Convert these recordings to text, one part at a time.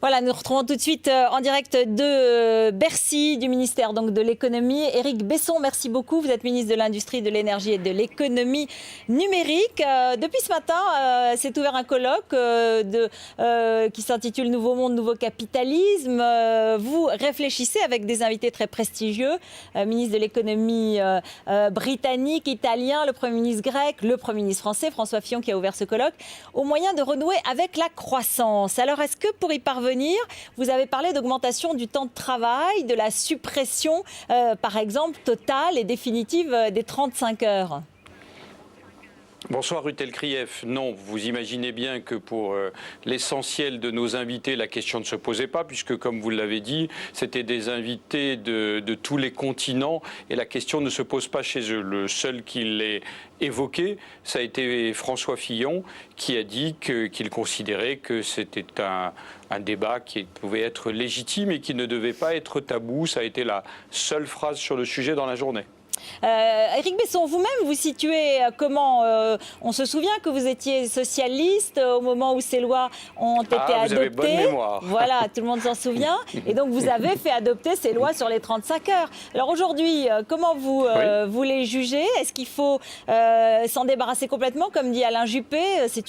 Voilà, nous retrouvons tout de suite en direct de Bercy, du ministère donc de l'économie. Éric Besson, merci beaucoup. Vous êtes ministre de l'Industrie, de l'Énergie et de l'Économie numérique. Depuis ce matin, s'est ouvert un colloque qui s'intitule Nouveau monde, nouveau capitalisme. Vous réfléchissez avec des invités très prestigieux, ministre de l'économie britannique, italien, le Premier ministre grec, le Premier ministre français, François Fillon, qui a ouvert ce colloque, au moyen de renouer avec la croissance. Alors, est-ce que pour y parvenir, vous avez parlé d'augmentation du temps de travail, de la suppression, par exemple, totale et définitive des 35 heures? Bonsoir Ruth Elkrief. Non, vous imaginez bien que pour l'essentiel de nos invités, la question ne se posait pas, puisque comme vous l'avez dit, c'était des invités de tous les continents et la question ne se pose pas chez eux. Le seul qui l'ait évoqué, ça a été François Fillon, qui a dit qu'il considérait que c'était un débat qui pouvait être légitime et qui ne devait pas être tabou. Ça a été la seule phrase sur le sujet dans la journée. Éric Besson, vous-même, vous situez comment on se souvient que vous étiez socialiste au moment où ces lois ont été adoptées. Vous avez bonne mémoire. Voilà, tout le monde s'en souvient. Et donc, vous avez fait adopter ces lois sur les 35 heures. Alors aujourd'hui, comment vous les jugez? Est-ce qu'il faut s'en débarrasser complètement, comme dit Alain Juppé? C'est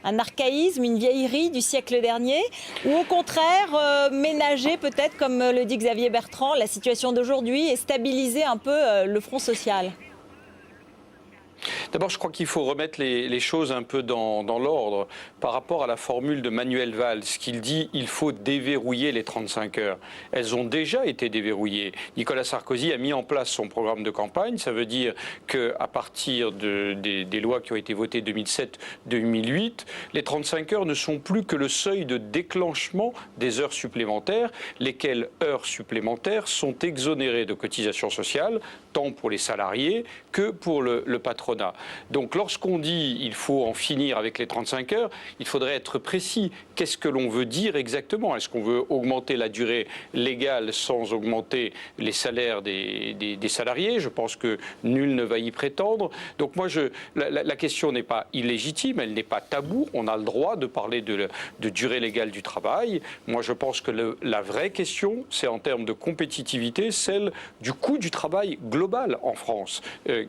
un archaïsme, une vieillerie du siècle dernier? Ou au contraire, ménager peut-être, comme le dit Xavier Bertrand, la situation d'aujourd'hui et stabiliser un peu le front social? D'abord, je crois qu'il faut remettre les choses un peu dans l'ordre par rapport à la formule de Manuel Valls, qu'il dit il faut déverrouiller les 35 heures. Elles ont déjà été déverrouillées. Nicolas Sarkozy a mis en place son programme de campagne. Ça veut dire qu'à partir des lois qui ont été votées 2007-2008, les 35 heures ne sont plus que le seuil de déclenchement des heures supplémentaires, lesquelles heures supplémentaires sont exonérées de cotisations sociales, tant pour les salariés que pour le patronat. Donc lorsqu'on dit il faut en finir avec les 35 heures, il faudrait être précis. Qu'est-ce que l'on veut dire exactement? Est-ce qu'on veut augmenter la durée légale sans augmenter les salaires des salariés? Je pense que nul ne va y prétendre. Donc moi, la question n'est pas illégitime, elle n'est pas taboue. On a le droit de parler de durée légale du travail. Moi, je pense que la vraie question, c'est en termes de compétitivité, celle du coût du travail global en France,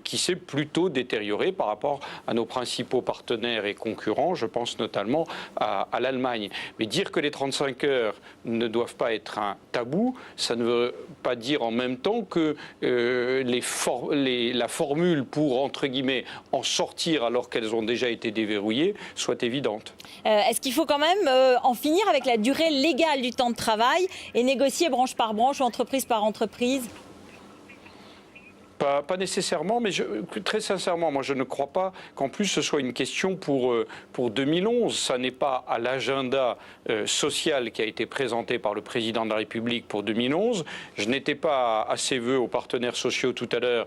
qui s'est plutôt détérioré par rapport à nos principaux partenaires et concurrents. Je pense notamment à l'Allemagne. Mais dire que les 35 heures ne doivent pas être un tabou, ça ne veut pas dire en même temps que la formule pour, entre guillemets, en sortir alors qu'elles ont déjà été déverrouillées soit évidente. Est-ce qu'il faut quand même en finir avec la durée légale du temps de travail et négocier branche par branche ou entreprise par entreprise? Pas nécessairement, mais très sincèrement, moi je ne crois pas qu'en plus ce soit une question pour 2011. Ça n'est pas à l'agenda social qui a été présenté par le président de la République pour 2011. Je n'étais pas à ses vœux aux partenaires sociaux tout à l'heure,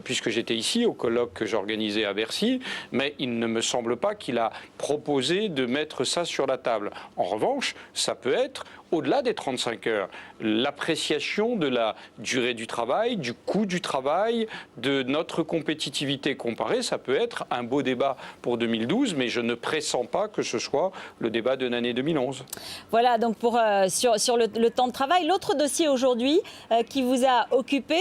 puisque j'étais ici au colloque que j'organisais à Bercy, mais il ne me semble pas qu'il a proposé de mettre ça sur la table. En revanche, ça peut être au-delà des 35 heures, l'appréciation de la durée du travail, du coût du travail, de notre compétitivité comparée, ça peut être un beau débat pour 2012, mais je ne pressens pas que ce soit le débat de l'année 2011. Voilà, donc sur le temps de travail. L'autre dossier aujourd'hui qui vous a occupé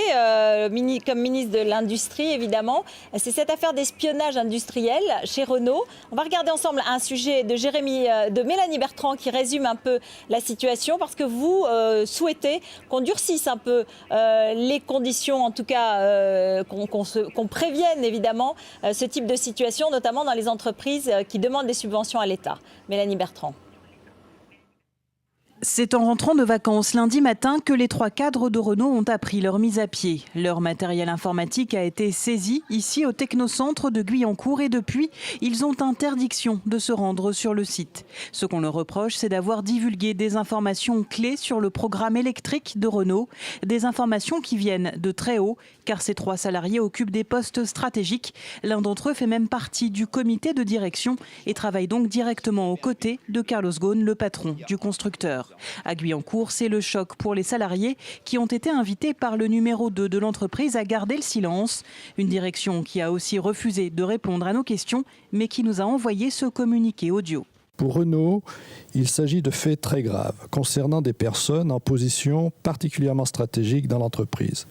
comme ministre de l'Industrie, évidemment, c'est cette affaire d'espionnage industriel chez Renault. On va regarder ensemble un sujet de Mélanie Bertrand qui résume un peu la situation, parce que vous souhaitez qu'on durcisse un peu les conditions, en tout cas qu'on prévienne évidemment ce type de situation, notamment dans les entreprises qui demandent des subventions à l'État. Mélanie Bertrand. C'est en rentrant de vacances lundi matin que les 3 cadres de Renault ont appris leur mise à pied. Leur matériel informatique a été saisi ici au technocentre de Guyancourt et depuis, ils ont interdiction de se rendre sur le site. Ce qu'on leur reproche, c'est d'avoir divulgué des informations clés sur le programme électrique de Renault, des informations qui viennent de très haut, car ces 3 salariés occupent des postes stratégiques. L'un d'entre eux fait même partie du comité de direction et travaille donc directement aux côtés de Carlos Ghosn, le patron du constructeur. À Guyancourt, c'est le choc pour les salariés qui ont été invités par le numéro 2 de l'entreprise à garder le silence. Une direction qui a aussi refusé de répondre à nos questions, mais qui nous a envoyé ce communiqué audio. Pour Renault, il s'agit de faits très graves concernant des personnes en position particulièrement stratégique dans l'entreprise.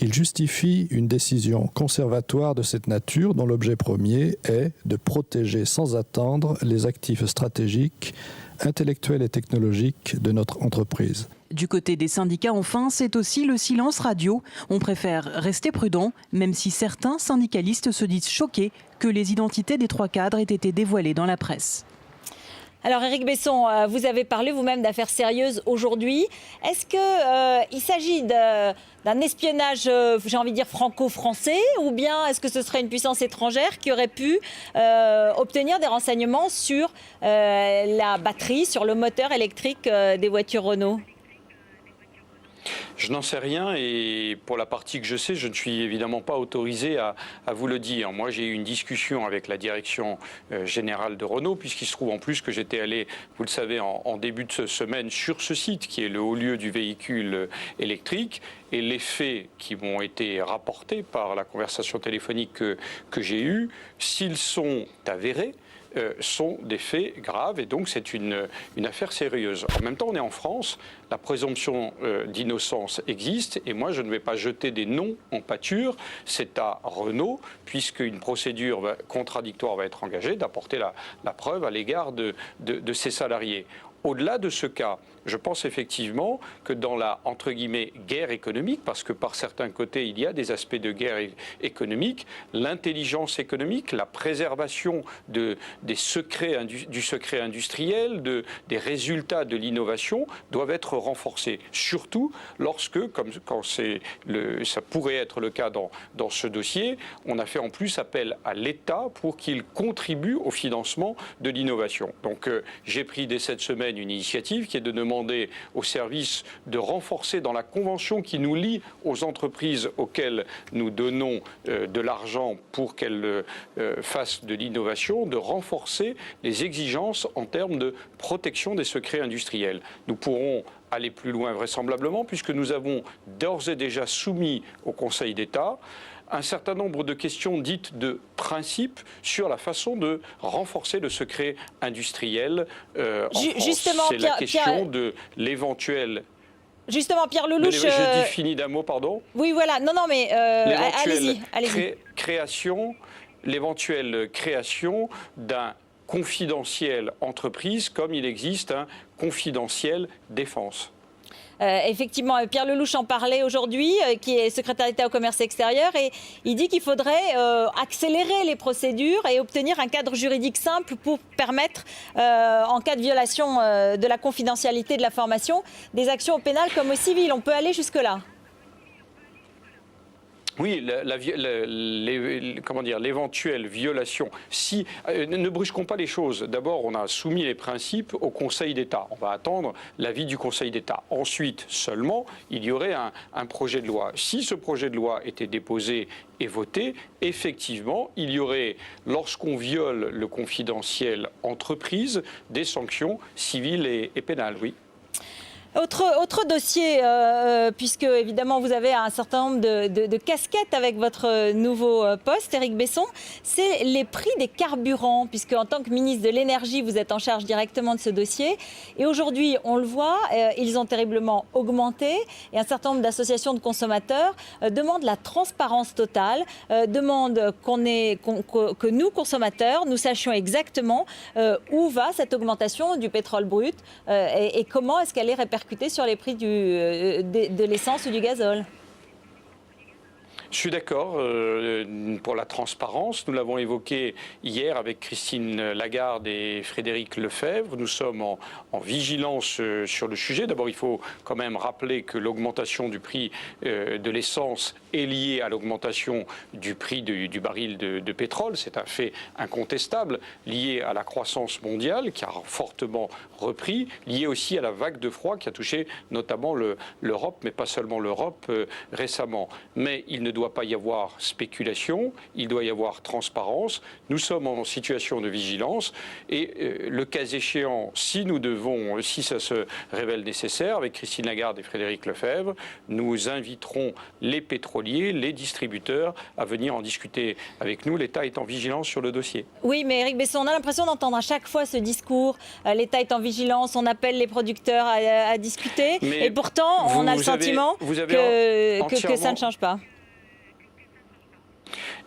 Il justifie une décision conservatoire de cette nature dont l'objet premier est de protéger sans attendre les actifs stratégiques, intellectuels et technologiques de notre entreprise. Du côté des syndicats, enfin, c'est aussi le silence radio. On préfère rester prudent, même si certains syndicalistes se disent choqués que les identités des 3 cadres aient été dévoilées dans la presse. Alors Éric Besson, vous avez parlé vous-même d'affaires sérieuses aujourd'hui. Est-ce qu'il s'agit d'un espionnage, j'ai envie de dire, franco-français, ou bien est-ce que ce serait une puissance étrangère qui aurait pu obtenir des renseignements sur la batterie, sur le moteur électrique des voitures Renault ? Je n'en sais rien et pour la partie que je sais, je ne suis évidemment pas autorisé à vous le dire. Moi, j'ai eu une discussion avec la direction générale de Renault, puisqu'il se trouve en plus que j'étais allé, vous le savez, en début de semaine sur ce site qui est le haut lieu du véhicule électrique. Et les faits qui m'ont été rapportés par la conversation téléphonique que j'ai eue, s'ils sont avérés, sont des faits graves et donc c'est une affaire sérieuse. En même temps, on est en France, la présomption d'innocence existe et moi je ne vais pas jeter des noms en pâture. C'est à Renault, puisqu'une procédure contradictoire va être engagée, d'apporter la preuve à l'égard de ses salariés. Au-delà de ce cas, je pense effectivement que dans la, entre guillemets, guerre économique, parce que par certains côtés, il y a des aspects de guerre économique, l'intelligence économique, la préservation du secret industriel, des résultats de l'innovation doivent être renforcés. Surtout lorsque, quand ça pourrait être le cas dans ce dossier, on a fait en plus appel à l'État pour qu'il contribue au financement de l'innovation. Donc j'ai pris dès cette semaine une initiative qui est de demander aux services de renforcer dans la convention qui nous lie aux entreprises auxquelles nous donnons de l'argent pour qu'elles fassent de l'innovation, de renforcer les exigences en termes de protection des secrets industriels. Nous pourrons aller plus loin vraisemblablement puisque nous avons d'ores et déjà soumis au Conseil d'État un certain nombre de questions dites de principe sur la façon de renforcer le secret industriel en Justement, France. C'est la question de l'éventuel... Justement, Pierre Lelouch... Je dis fini d'un mot, pardon. Oui, voilà. Non, mais allez-y. L'éventuelle création d'un confidentiel entreprise comme il existe un confidentiel défense. Effectivement, Pierre Lelouch en parlait aujourd'hui, qui est secrétaire d'État au commerce extérieur, et il dit qu'il faudrait accélérer les procédures et obtenir un cadre juridique simple pour permettre, en cas de violation de la confidentialité de la formation, des actions au pénal comme au civil. On peut aller jusque-là. Oui, l'éventuelle violation. Si, ne brusquons pas les choses. D'abord, on a soumis les principes au Conseil d'État. On va attendre l'avis du Conseil d'État. Ensuite, seulement, il y aurait un projet de loi. Si ce projet de loi était déposé et voté, effectivement, il y aurait, lorsqu'on viole le confidentiel entreprise, des sanctions civiles et pénales, oui. Autre dossier, puisque évidemment vous avez un certain nombre de casquettes avec votre nouveau poste, Éric Besson, c'est les prix des carburants, puisque en tant que ministre de l'Énergie, vous êtes en charge directement de ce dossier. Et aujourd'hui, on le voit, ils ont terriblement augmenté et un certain nombre d'associations de consommateurs demandent la transparence totale, demandent que nous, consommateurs, nous sachions exactement où va cette augmentation du pétrole brut et comment est-ce qu'elle est répercutée sur les prix de l'essence ou du gazole. Je suis d'accord pour la transparence. Nous l'avons évoqué hier avec Christine Lagarde et Frédéric Lefebvre. Nous sommes en vigilance sur le sujet. D'abord, il faut quand même rappeler que l'augmentation du prix de l'essence est liée à l'augmentation du prix du baril de pétrole. C'est un fait incontestable, lié à la croissance mondiale qui a fortement repris, lié aussi à la vague de froid qui a touché notamment l'Europe, mais pas seulement l'Europe récemment. Mais il ne doit doit pas y avoir spéculation, il doit y avoir transparence. Nous sommes en situation de vigilance et le cas échéant, si ça se révèle nécessaire, avec Christine Lagarde et Frédéric Lefebvre, nous inviterons les pétroliers, les distributeurs à venir en discuter avec nous. L'État est en vigilance sur le dossier. Oui, mais Éric Besson, on a l'impression d'entendre à chaque fois ce discours. L'État est en vigilance, on appelle les producteurs à discuter. Et pourtant, on a le sentiment que ça ne change pas.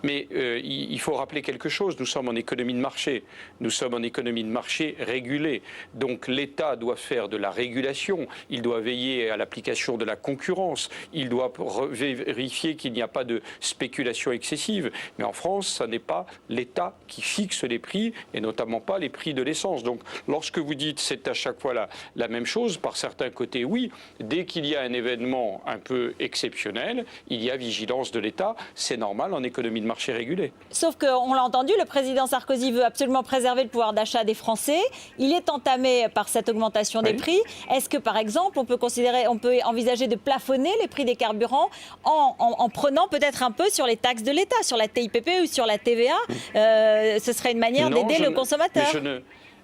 Mais il faut rappeler quelque chose, nous sommes en économie de marché, nous sommes en économie de marché régulée. Donc l'État doit faire de la régulation, il doit veiller à l'application de la concurrence, il doit vérifier qu'il n'y a pas de spéculation excessive. Mais en France, ce n'est pas l'État qui fixe les prix, et notamment pas les prix de l'essence. Donc lorsque vous dites c'est à chaque fois la même chose, par certains côtés, oui, dès qu'il y a un événement un peu exceptionnel, il y a vigilance de l'État, c'est normal en économie de marché régulé. Sauf qu'on l'a entendu, le président Sarkozy veut absolument préserver le pouvoir d'achat des Français. Il est entamé par cette augmentation des prix. Est-ce que, par exemple, on peut envisager de plafonner les prix des carburants en prenant peut-être un peu sur les taxes de l'État, sur la TIPP ou sur la TVA Ce serait une manière d'aider le consommateur.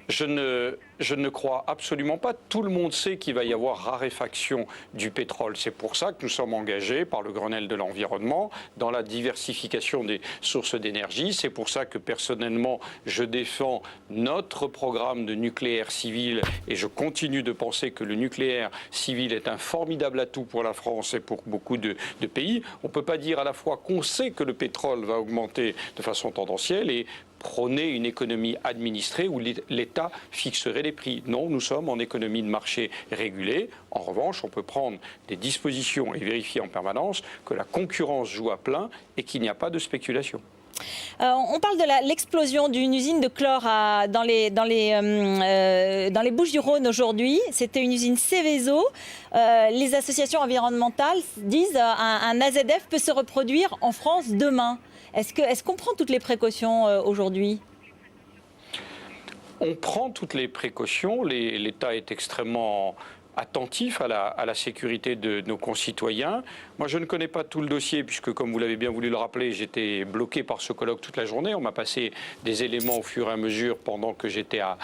Je ne crois absolument pas. Tout le monde sait qu'il va y avoir raréfaction du pétrole. C'est pour ça que nous sommes engagés par le Grenelle de l'environnement dans la diversification des sources d'énergie. C'est pour ça que personnellement, je défends notre programme de nucléaire civil et je continue de penser que le nucléaire civil est un formidable atout pour la France et pour beaucoup de pays. On ne peut pas dire à la fois qu'on sait que le pétrole va augmenter de façon tendancielle et prôner une économie administrée où l'État fixerait les prix. Non, nous sommes en économie de marché régulée. En revanche, on peut prendre des dispositions et vérifier en permanence que la concurrence joue à plein et qu'il n'y a pas de spéculation. On parle de l'explosion d'une usine de chlore dans les Bouches-du-Rhône aujourd'hui. C'était une usine Seveso. Les associations environnementales disent qu'un AZF peut se reproduire en France demain. Est-ce qu'on prend toutes les précautions aujourd'hui ? On prend toutes les précautions. L'État est extrêmement attentif à la sécurité de nos concitoyens. Moi, je ne connais pas tout le dossier puisque, comme vous l'avez bien voulu le rappeler, j'étais bloqué par ce colloque toute la journée. On m'a passé des éléments au fur et à mesure pendant que j'étais à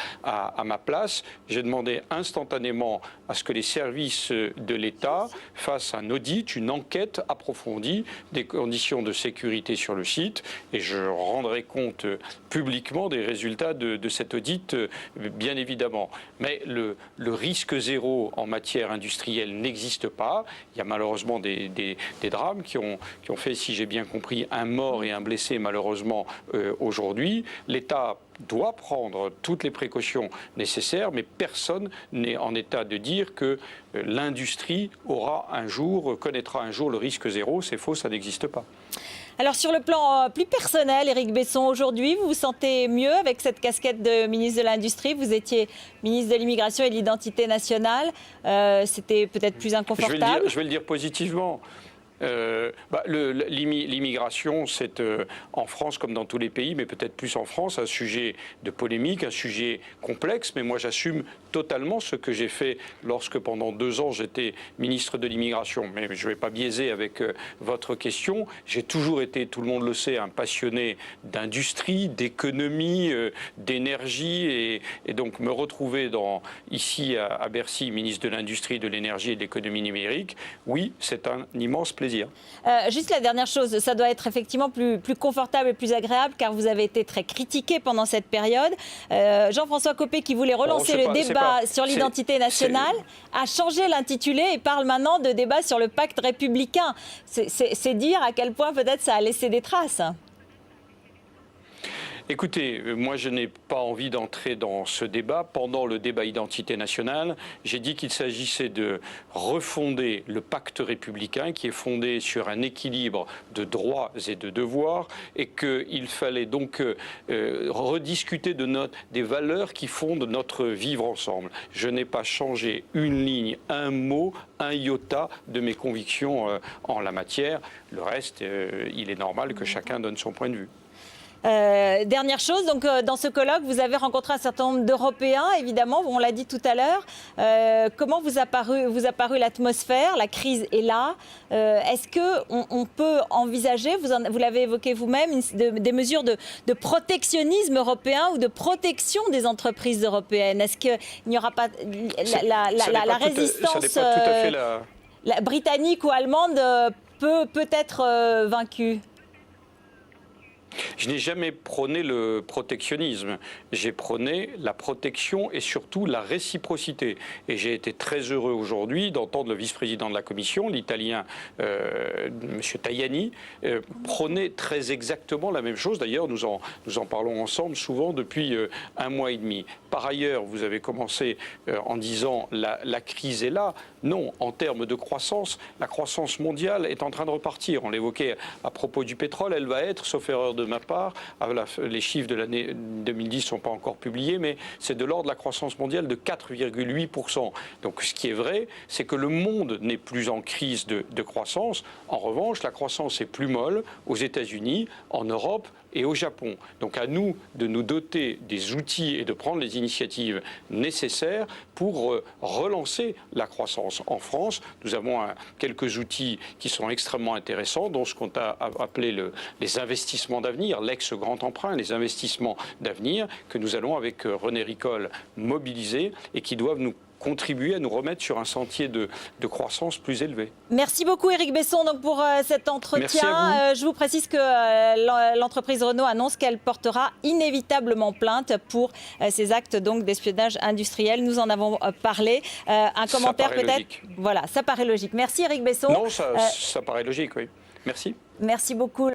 ma place. J'ai demandé instantanément à ce que les services de l'État fassent un audit, une enquête approfondie des conditions de sécurité sur le site et je rendrai compte publiquement des résultats de cet audit, bien évidemment. Mais le risque zéro en matière industrielle n'existe pas. Il y a malheureusement des drames qui ont fait, si j'ai bien compris, un mort et un blessé malheureusement aujourd'hui. L'État doit prendre toutes les précautions nécessaires, mais personne n'est en état de dire que l'industrie connaîtra un jour le risque zéro. C'est faux, ça n'existe pas. Alors sur le plan plus personnel, Éric Besson, aujourd'hui, vous vous sentez mieux avec cette casquette de ministre de l'Industrie ? Vous étiez ministre de l'Immigration et de l'Identité nationale. C'était peut-être plus inconfortable. Je vais le dire positivement. L'immigration, c'est en France comme dans tous les pays, mais peut-être plus en France, un sujet de polémique, un sujet complexe. Mais moi, j'assume totalement ce que j'ai fait lorsque pendant 2 ans, j'étais ministre de l'immigration. Mais je ne vais pas biaiser avec votre question. J'ai toujours été, tout le monde le sait, un passionné d'industrie, d'économie, d'énergie. Et donc, me retrouver ici à Bercy, ministre de l'Industrie, de l'Énergie et de l'Économie numérique, oui, c'est un immense plaisir. Juste la dernière chose, ça doit être effectivement plus confortable et plus agréable car vous avez été très critiqué pendant cette période. Jean-François Copé, qui voulait relancer le débat sur l'identité nationale, a changé l'intitulé et parle maintenant de débat sur le pacte républicain. C'est dire à quel point peut-être ça a laissé des traces. Écoutez, moi je n'ai pas envie d'entrer dans ce débat. Pendant le débat identité nationale, j'ai dit qu'il s'agissait de refonder le pacte républicain qui est fondé sur un équilibre de droits et de devoirs et qu'il fallait donc rediscuter des valeurs qui fondent notre vivre ensemble. Je n'ai pas changé une ligne, un mot, un iota de mes convictions en la matière. Le reste, il est normal que chacun donne son point de vue. Dernière chose, donc dans ce colloque, vous avez rencontré un certain nombre d'Européens, évidemment, on l'a dit tout à l'heure. Comment vous a paru l'atmosphère? La crise est là. Est-ce qu'on peut envisager, vous l'avez évoqué vous-même, des mesures de protectionnisme européen ou de protection des entreprises européennes? Est-ce qu'il n'y aura pas la résistance la britannique ou allemande peut être vaincue? Je n'ai jamais prôné le protectionnisme. J'ai prôné la protection et surtout la réciprocité. Et j'ai été très heureux aujourd'hui d'entendre le vice-président de la Commission, l'Italien M. Tajani, prôner très exactement la même chose. D'ailleurs, nous en parlons ensemble souvent depuis un mois et demi. Par ailleurs, vous avez commencé en disant la crise est là. Non, en termes de croissance, la croissance mondiale est en train de repartir. On l'évoquait à propos du pétrole, elle va être, sauf erreur de ma part, les chiffres de l'année 2010 ne sont pas encore publiés, mais c'est de l'ordre de la croissance mondiale de 4,8%. Donc ce qui est vrai, c'est que le monde n'est plus en crise de croissance. En revanche, la croissance est plus molle aux États-Unis, en Europe et au Japon. Donc à nous de nous doter des outils et de prendre les initiatives nécessaires pour relancer la croissance. En France, nous avons quelques outils qui sont extrêmement intéressants, dont ce qu'on a appelé les investissements d'avenir, l'ex-grand emprunt, les investissements d'avenir que nous allons avec René Ricol mobiliser et qui doivent nous contribuer à nous remettre sur un sentier de croissance plus élevé. Merci beaucoup Éric Besson donc, pour cet entretien. Je vous précise que l'entreprise Renault annonce qu'elle portera inévitablement plainte pour ces actes d'espionnage industriel. Nous en avons parlé. Un commentaire peut-être. Voilà, ça paraît logique. Merci Éric Besson. Non, ça paraît logique, oui. Merci. Merci beaucoup.